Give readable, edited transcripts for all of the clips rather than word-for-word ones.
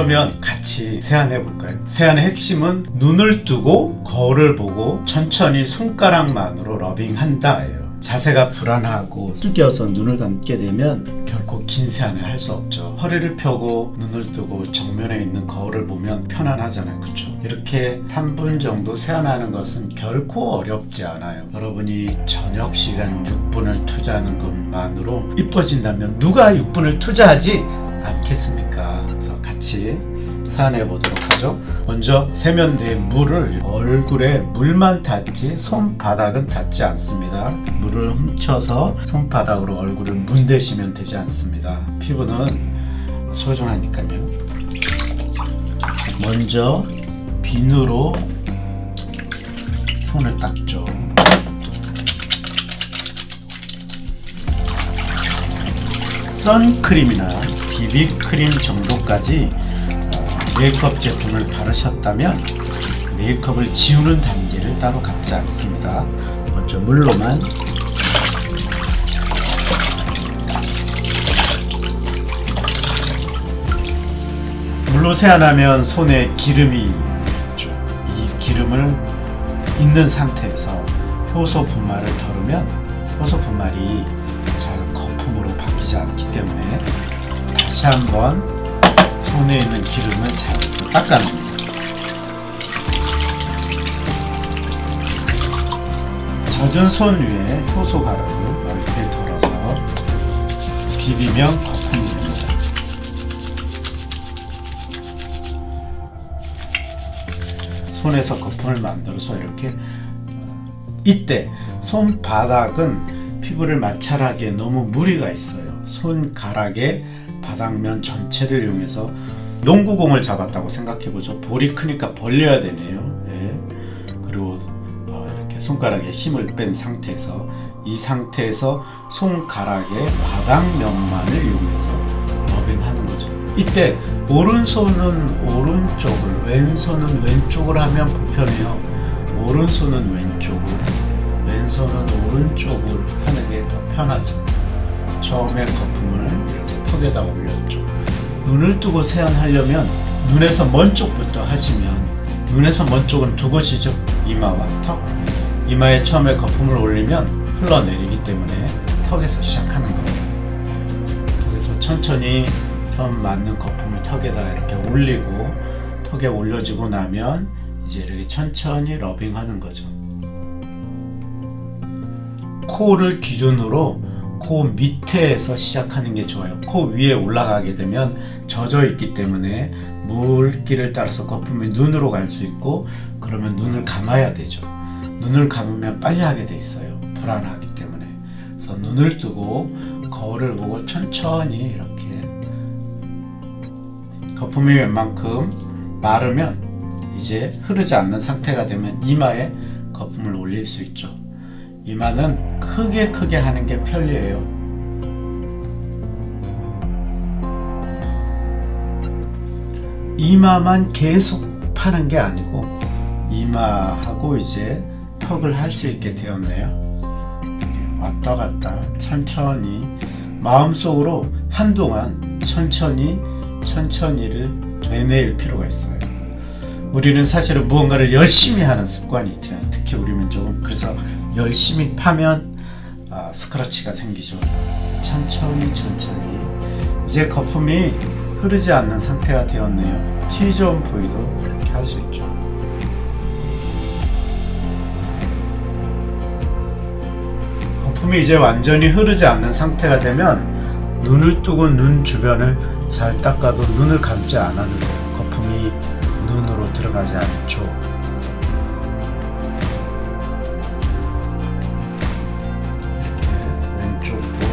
그러면 같이 세안해 볼까요? 세안의 핵심은 눈을 뜨고 거울을 보고 천천히 손가락만으로 러빙한다예요. 자세가 불안하고 숙여서 눈을 감게 되면 결코 긴 세안을 할 수 없죠. 허리를 펴고 눈을 뜨고 정면에 있는 거울을 보면 편안하잖아요. 그렇죠? 이렇게 3분 정도 세안하는 것은 결코 어렵지 않아요. 여러분이 저녁 시간 6분을 투자하는 것만으로 이뻐진다면 누가 6분을 투자하지 않겠습니까? 그래서 같이 세안해 보도록 하죠. 먼저 세면대에 물을 얼굴에 물만 닿지 손바닥은 닿지 않습니다. 물을 훔쳐서 손바닥으로 얼굴을 문대시면 되지 않습니다. 피부는 소중하니까요. 먼저 비누로 손을 닦죠. 선크림이나 비비크림 정도까지 메이크업 제품을 바르셨다면 메이크업을 지우는 단계를 따로 갖지 않습니다. 먼저 물로만 물로 세안하면 손에 기름이 있죠. 이 기름을 있는 상태에서 효소 분말을 덜으면 효소 분말이 잘 거품으로 바뀌지 않기 때문에 다시 한번 손에 있는 기름을 잘 닦아냅니다. 젖은 손 위에 효소 가루를 넓게 덜어서 비비면 거품이 됩니다. 손에서 거품을 만들어서 이렇게 이때 손바닥은 피부를 마찰하기에 너무 무리가 있어요. 손가락에 바닥면 전체를 이용해서 농구공을 잡았다고 생각해보죠. 볼이 크니까 벌려야 되네요. 예. 그리고 이렇게 손가락에 힘을 뺀 상태에서 이 상태에서 손가락의 바닥면만을 이용해서 러빙하는 거죠. 이때 오른손은 오른쪽을, 왼손은 왼쪽을 하면 불편해요. 오른손은 왼쪽을, 왼손은 오른쪽을 하는 게 더 편하죠. 처음에 거품을 이렇게 턱에다 올렸죠. 눈을 뜨고 세안하려면 눈에서 먼 쪽부터 하시면, 눈에서 먼 쪽은 두 곳이죠. 이마와 턱. 이마에 처음에 거품을 올리면 흘러내리기 때문에 턱에서 시작하는 거예요. 그래서 천천히 처음 맞는 거품을 턱에다 이렇게 올리고, 턱에 올려지고 나면 이제 이렇게 천천히 러빙하는 거죠. 코를 기준으로 코 밑에서 시작하는 게 좋아요. 코 위에 올라가게 되면 젖어 있기 때문에 물기를 따라서 거품이 눈으로 갈 수 있고, 그러면 눈을 감아야 되죠. 눈을 감으면 빨리 하게 돼 있어요. 불안하기 때문에. 그래서 눈을 뜨고 거울을 보고 천천히 이렇게 거품이 웬만큼 마르면 이제 흐르지 않는 상태가 되면 이마에 거품을 올릴 수 있죠. 이마는 크게 하는 게 편리해요. 이마만 계속 파는 게 아니고 이마하고 이제 턱을 할 수 있게 되었네요. 왔다 갔다 천천히 마음속으로 한동안 천천히를 되뇌일 필요가 있어요. 우리는 사실은 무언가를 열심히 하는 습관이 있잖아요. 특히 우리 민족은. 그래서 열심히 파면 스크래치가 생기죠. 천천히 이제 거품이 흐르지 않는 상태가 되었네요. T존 부위도 이렇게 할 수 있죠. 거품이 이제 완전히 흐르지 않는 상태가 되면 눈을 뜨고 눈 주변을 잘 닦아도 눈을 감지 않아도 돼요. 거품이 눈으로 들어가지 않죠. 왼쪽 볼,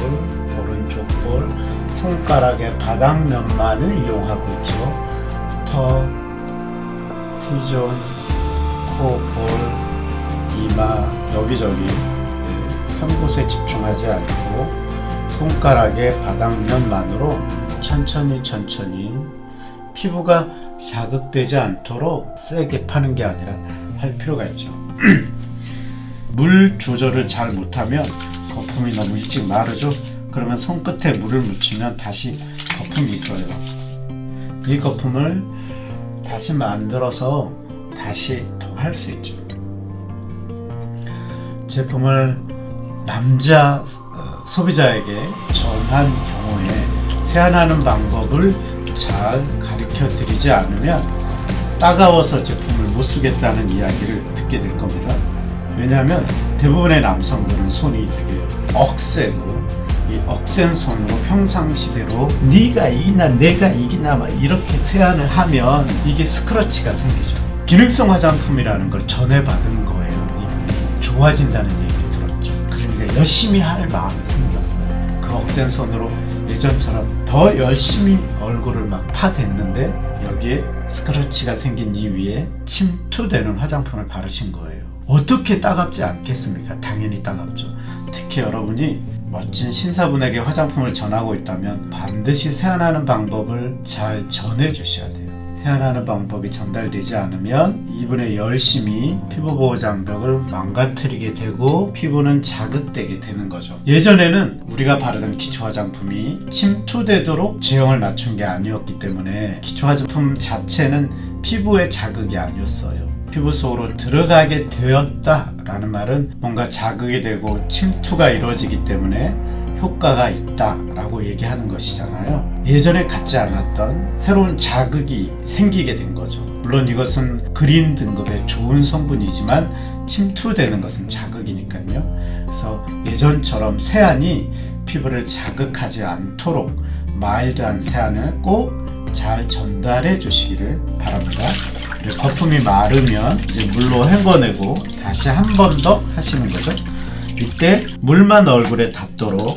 오른쪽 볼, 손가락의 바닥면만을 이용하고 있죠. 턱, T존, 코, 볼, 이마, 여기저기 한 곳에 집중하지 않고 손가락의 바닥면만으로 천천히 피부가 자극되지 않도록 세게 파는 게 아니라 할 필요가 있죠. 물 조절을 잘 못하면 거품이 너무 일찍 마르죠. 그러면 손끝에 물을 묻히면 다시 거품이 있어요. 이 거품을 다시 만들어서 다시 더 할 수 있죠. 제품을 남자 소비자에게 전한 경우에 세안하는 방법을 잘 가르쳐 드리지 않으면 따가워서 제품을 못 쓰겠다는 이야기를 듣게 될 겁니다. 왜냐하면 대부분의 남성들은 손이 되게 억세고, 이 억센 손으로 평상시대로 네가 이기나 내가 이기나 막 이렇게 세안을 하면 이게 스크러치가 생기죠. 기능성 화장품이라는 걸 전해받은 거예요. 이분이 좋아진다는 얘기 들었죠. 그러니까 열심히 할 마음이 생겼어요. 그 억센 손으로 예전처럼 더 열심히 얼굴을 막 파댔는데 여기에 스크러치가 생긴 이위에 침투되는 화장품을 바르신 거예요. 어떻게 따갑지 않겠습니까? 당연히 따갑죠. 특히 여러분이 멋진 신사분에게 화장품을 전하고 있다면 반드시 세안하는 방법을 잘 전해 주셔야 돼요. 세안하는 방법이 전달되지 않으면 이분의 열심히 피부 보호 장벽을 망가뜨리게 되고 피부는 자극되게 되는 거죠. 예전에는 우리가 바르던 기초 화장품이 침투되도록 제형을 맞춘 게 아니었기 때문에 기초 화장품 자체는 피부에 자극이 아니었어요. 피부 속으로 들어가게 되었다라는 말은 뭔가 자극이 되고 침투가 이루어지기 때문에 효과가 있다라고 얘기하는 것이잖아요. 예전에 갖지 않았던 새로운 자극이 생기게 된 거죠. 물론 이것은 그린 등급의 좋은 성분이지만 침투되는 것은 자극이니까요. 그래서 예전처럼 세안이 피부를 자극하지 않도록 마일드한 세안을 꼭 잘 전달해 주시기를 바랍니다. 거품이 마르면 이제 물로 헹궈내고 다시 한 번 더 하시는 거죠. 이때 물만 얼굴에 닿도록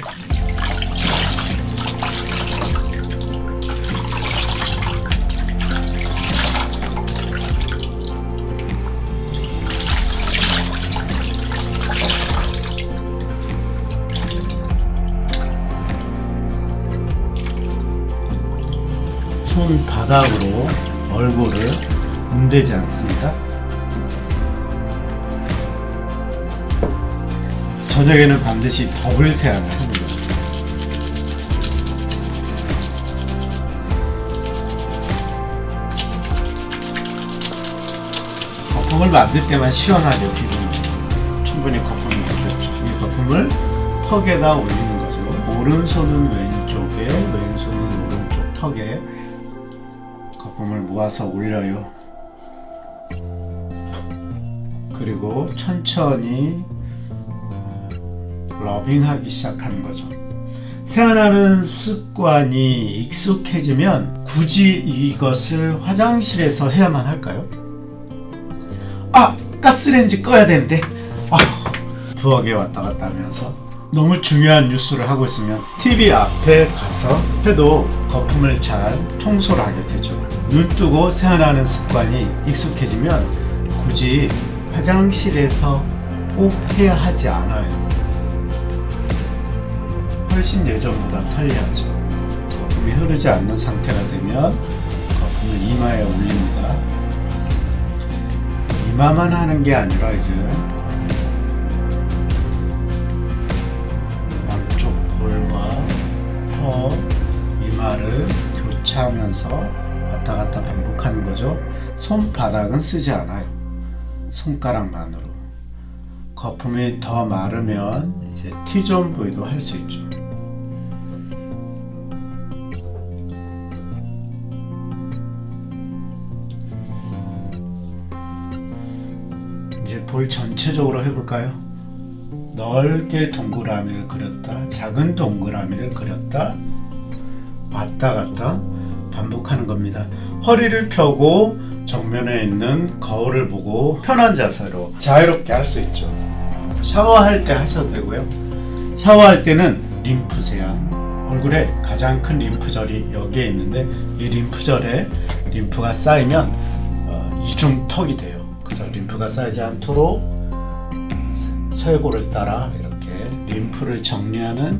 손바닥으로 얼굴을 문대지 않습니다. 저녁에는 반드시 더블 세안을 하는 거죠. 거품을 만들 때만 시원하죠. 피부는 충분히 거품이 들었죠. 이 거품을 턱에다 올리는 거죠. 오른손은 왼쪽에, 왼손은 오른쪽 턱에 거품을 모아서 올려요. 그리고 천천히 러빙하기 시작하는 거죠. 세안하는 습관이 익숙해지면 굳이 이것을 화장실에서 해야만 할까요? 아! 가스레인지 꺼야 되는데 부엌에 왔다 갔다 하면서 너무 중요한 뉴스를 하고 있으면 TV 앞에 가서 해도 거품을 잘 통솔을 하게 되죠. 눈 뜨고 세안하는 습관이 익숙해지면 굳이 화장실에서 꼭 해야 하지 않아요. 훨씬 예전보다 편리하죠. 거품이 흐르지 않는 상태가 되면 거품을 이마에 올립니다. 이마만 하는 게 아니라 이제 양쪽 볼과 턱, 이마를 교차하면서 왔다 갔다 반복하는 거죠. 손바닥은 쓰지 않아요. 손가락만으로. 거품이 더 마르면 이제 T존 부위도 할 수 있죠. 이제 볼 전체적으로 해볼까요? 넓게 동그라미를 그렸다, 작은 동그라미를 그렸다, 왔다 갔다 반복하는 겁니다. 허리를 펴고 정면에 있는 거울을 보고 편한 자세로 자유롭게 할 수 있죠. 샤워할 때 하셔도 되고요. 샤워할 때는 림프 세안, 얼굴에 가장 큰 림프절이 여기에 있는데 이 림프절에 림프가 쌓이면 이중턱이 돼요. 그래서 림프가 쌓이지 않도록 쇄골을 따라 이렇게 림프를 정리하는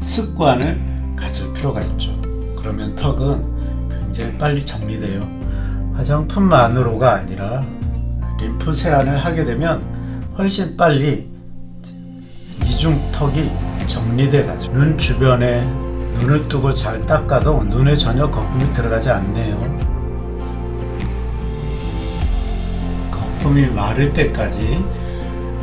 습관을 가질 필요가 있죠. 그러면 턱은 굉장히 빨리 정리돼요. 화장품만으로가 아니라 림프 세안을 하게 되면 훨씬 빨리 이중턱이 정리돼 가죠. 눈 주변에 눈을 뜨고 잘 닦아도 눈에 전혀 거품이 들어가지 않네요. 거품이 마를 때까지,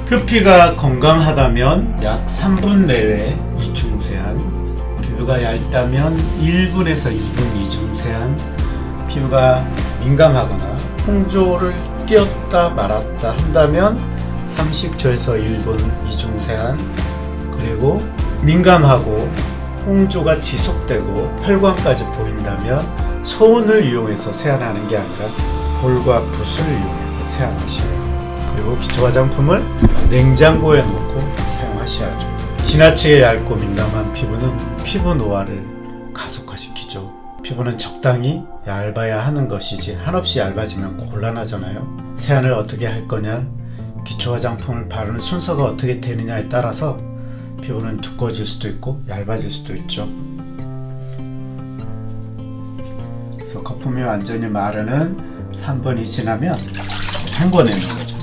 표피가 건강하다면 약 3분 내외 이중세안, 피부가 얇다면 1분에서 2분 이중세안, 피부가 민감하거나 홍조를 띄었다 말았다 한다면 30초에서 1분 이중세안, 그리고 민감하고 홍조가 지속되고 혈관까지 보인다면 소운을 이용해서 세안하는 게 아니라 볼과 붓을 이용해서 세안하셔요. 그리고 기초 화장품을 냉장고에 놓고 사용하셔야죠. 지나치게 얇고 민감한 피부는 피부 노화를 가속화시키죠. 피부는 적당히 얇아야 하는 것이지 한없이 얇아지면 곤란하잖아요. 세안을 어떻게 할 거냐, 기초 화장품을 바르는 순서가 어떻게 되느냐에 따라서 피부는 두꺼워질 수도 있고 얇아질 수도 있죠. 그래서 거품이 완전히 마르는 3분이 지나면 헹궈내는 거죠.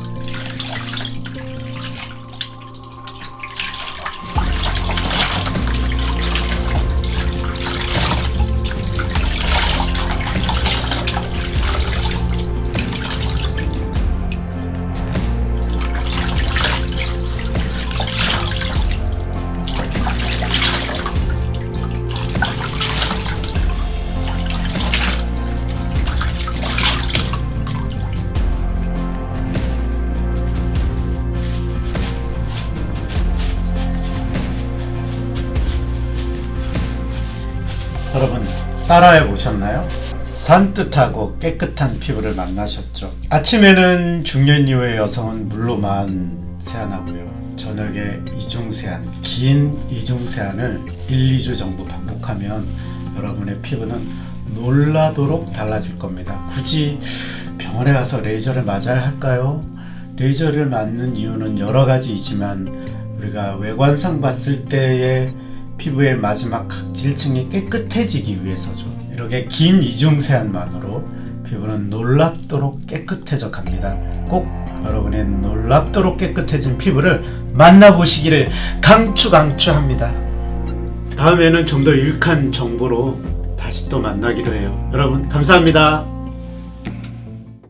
여러분 따라해 보셨나요? 산뜻하고 깨끗한 피부를 만나셨죠? 아침에는 중년 이후의 여성은 물로만 세안하고요. 저녁에 이중세안, 긴 이중세안을 1, 2주 정도 반복하면 여러분의 피부는 놀라도록 달라질 겁니다. 굳이 병원에 가서 레이저를 맞아야 할까요? 레이저를 맞는 이유는 여러 가지이지만 우리가 외관상 봤을 때의 피부의 마지막 각질층이 깨끗해지기 위해서죠. 이렇게 긴 이중세안만으로 피부는 놀랍도록 깨끗해져 갑니다. 꼭 여러분의 놀랍도록 깨끗해진 피부를 만나보시기를 강추합니다. 다음에는 좀 더 유익한 정보로 다시 또 만나기로 해요. 여러분 감사합니다.